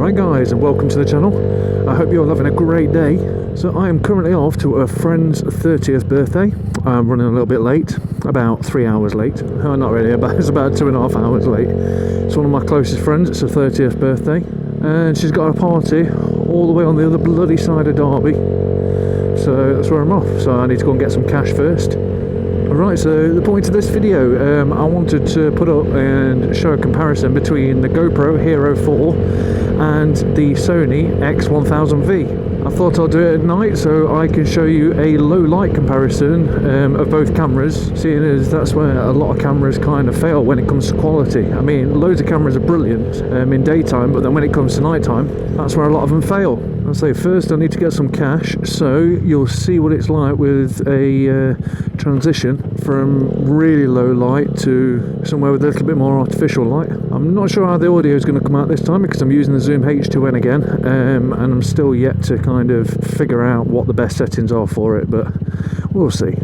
Hi guys, and welcome to the channel. I hope you're having a great day. So I am currently off to a friend's 30th birthday. I'm running a little bit late, about 3 hours late. Oh, not really, but it's about 2.5 hours late. It's one of my closest friends. It's her 30th birthday, and she's got a party all the way on the other bloody side of Derby. So that's where I'm off. So I need to go and get some cash first. Alright, so the point of this video, I wanted to put up and show a comparison between the GoPro Hero 4 and the Sony X1000V. I thought I'll do it at night so I can show you a low light comparison of both cameras, seeing as that's where a lot of cameras kind of fail when it comes to quality. I mean, loads of cameras are brilliant in daytime, but then when it comes to nighttime, that's where a lot of them fail. I'll say first I need to get some cash, so you'll see what it's like with a transition from really low light to somewhere with a little bit more artificial light. I'm not sure how the audio is going to come out this time because I'm using the Zoom H2n again, and I'm still yet to kind of figure out what the best settings are for it, but we'll see.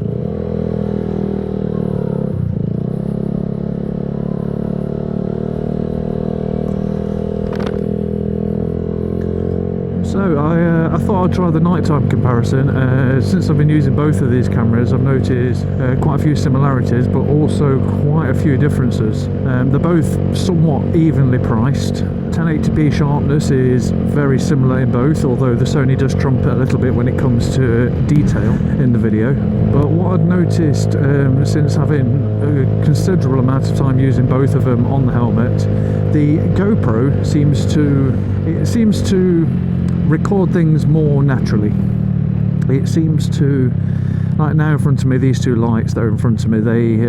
So I thought I'd try the nighttime comparison. Since I've been using both of these cameras, I've noticed quite a few similarities, but also quite a few differences. They're both somewhat evenly priced. 1080p sharpness is very similar in both, although the Sony does trump it a little bit when it comes to detail in the video. But what I've noticed since having a considerable amount of time using both of them on the helmet, the GoPro seems to record things more naturally. It seems to, like now in front of me, these two lights that are in front of me, they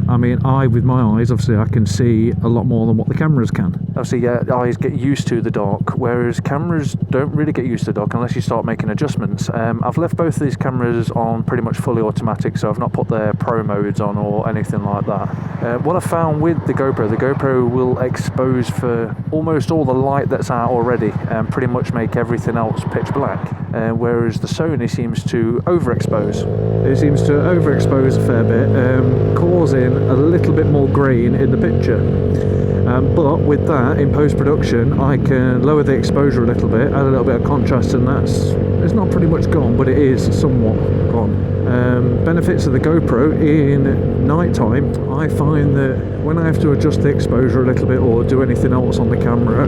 I mean, with my eyes, obviously I can see a lot more than what the cameras can. Obviously, yeah, eyes get used to the dark, whereas cameras don't really get used to the dark unless you start making adjustments. I've left both of these cameras on pretty much fully automatic, so I've not put their pro modes on or anything like that. What I found with the GoPro will expose for almost all the light that's out already and pretty much make everything else pitch black, whereas the Sony seems to overexpose. It seems to overexpose a fair bit, causing a little bit more grain in the picture. But with that, in post-production, I can lower the exposure a little bit, add a little bit of contrast, and it's not pretty much gone, but it is somewhat gone. Benefits of the GoPro in nighttime, I find that when I have to adjust the exposure a little bit or do anything else on the camera,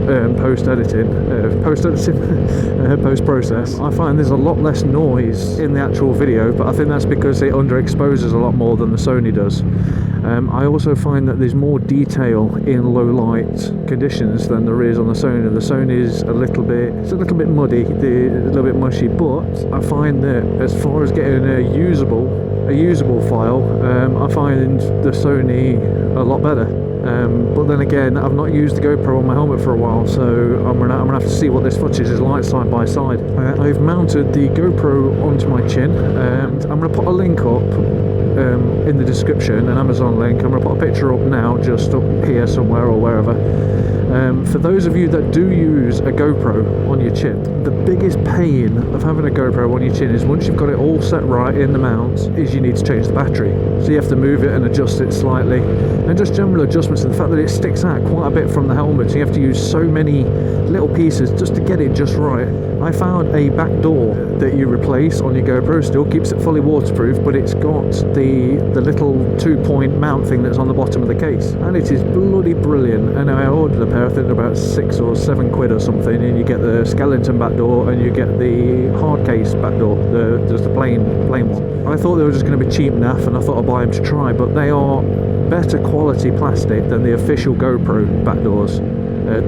post-process, I find there's a lot less noise in the actual video, but I think that's because it underexposes a lot more than the Sony does. I also find that there's more detail in low light conditions than there is on the Sony. The Sony is a little bit muddy, a little bit mushy, but I find that as far as getting a usable file, I find the Sony a lot better. But then again, I've not used the GoPro on my helmet for a while, so I'm gonna have to see what this footage is like side by side. I've mounted the GoPro onto my chin, and I'm gonna put a link up in the description, an Amazon link. I'm going to put a picture up now, just up here somewhere or wherever. For those of you that do use a GoPro on your chin, the biggest pain of having a GoPro on your chin is once you've got it all set right in the mount, is you need to change the battery. So you have to move it and adjust it slightly, and just general adjustments, and the fact that it sticks out quite a bit from the helmet, so you have to use so many little pieces just to get it just right. I found a back door that you replace on your GoPro, still keeps it fully waterproof, but it's got the little 2-point mount thing that's on the bottom of the case, and it is bloody brilliant. And I ordered a pair, I think about £6 or £7 or something, and you get the skeleton back door and you get the hard case back door, just the plain one. I thought they were just going to be cheap naff, and I thought I'd buy them to try, but they are better quality plastic than the official GoPro back doors.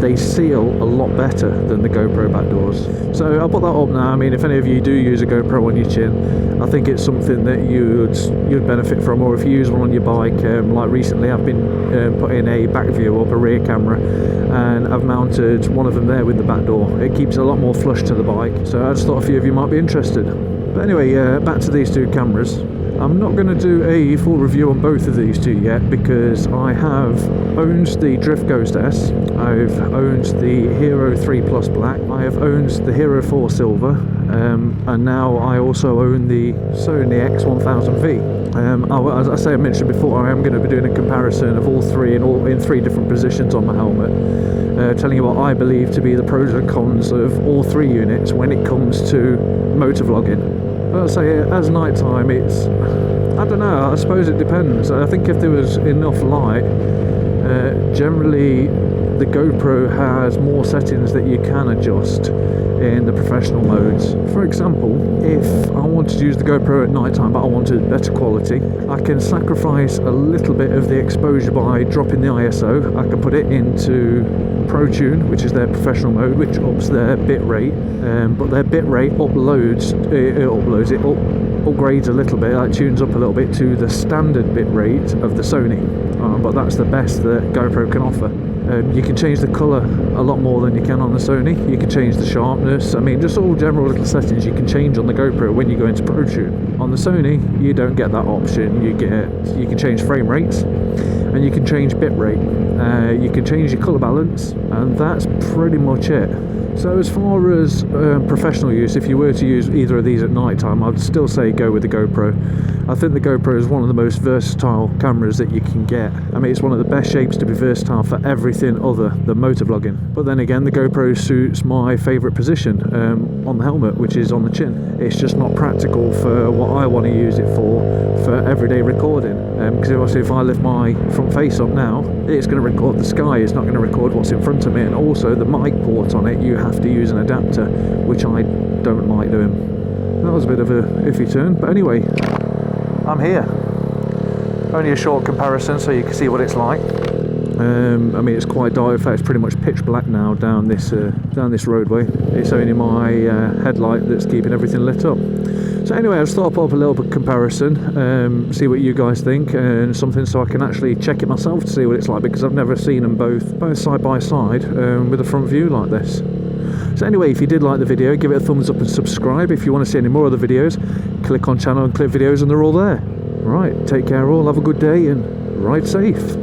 They seal a lot better than the GoPro back doors. So I'll put that up now. I mean, if any of you do use a GoPro on your chin, I think it's something that you'd benefit from, or if you use one on your bike, like recently I've been putting a back view up, a rear camera, and I've mounted one of them there with the back door. It keeps a lot more flush to the bike, so I just thought a few of you might be interested. But anyway, back to these two cameras. I'm not going to do a full review on both of these two yet, because I have owned the Drift Ghost S, I've owned the Hero 3 Plus Black, I have owned the Hero 4 Silver, and now I also own the Sony X1000V. As I say, I mentioned before, I am going to be doing a comparison of all three in three different positions on my helmet, telling you what I believe to be the pros and cons of all three units when it comes to motovlogging. But I'd say as nighttime, it's, I don't know, I suppose it depends. I think if there was enough light, generally the GoPro has more settings that you can adjust in the professional modes. For example, if I wanted to use the GoPro at nighttime but I wanted better quality, I can sacrifice a little bit of the exposure by dropping the ISO. I can put it into Pro Tune, which is their professional mode, which ups their bit rate, but their bit rate upgrades a little bit, it tunes up a little bit to the standard bit rate of the Sony, but that's the best that GoPro can offer. You can change the colour a lot more than you can on the Sony. You can change the sharpness, I mean just all general little settings you can change on the GoPro when you go into Pro Tune. On the Sony you don't get that option. You can change frame rates and you can change bit rate. You can change your colour balance, and that's pretty much it. So as far as professional use, if you were to use either of these at night time, I'd still say go with the GoPro. I think the GoPro is one of the most versatile cameras that you can get. I mean, it's one of the best shapes to be versatile for everything other than motovlogging. But then again, the GoPro suits my favourite position on the helmet, which is on the chin. It's just not practical for what I want to use it for everyday recording. Because obviously if I lift my front face up now, it's going to record the sky, it's not going to record what's in front of me. And also the mic port on it, you have to use an adapter, which I don't like doing. That was a bit of a iffy turn, but anyway, I'm here. Only a short comparison so you can see what it's like. I mean, it's quite dark. In fact, it's pretty much pitch black now down this roadway. It's only my headlight that's keeping everything lit up. So anyway, I just thought I'd put up a little bit of comparison, see what you guys think, and something so I can actually check it myself to see what it's like, because I've never seen them both side by side with a front view like this. So anyway, if you did like the video, give it a thumbs up and subscribe. If you want to see any more of the videos, click on channel and click videos and they're all there. Right, take care all, have a good day and ride safe.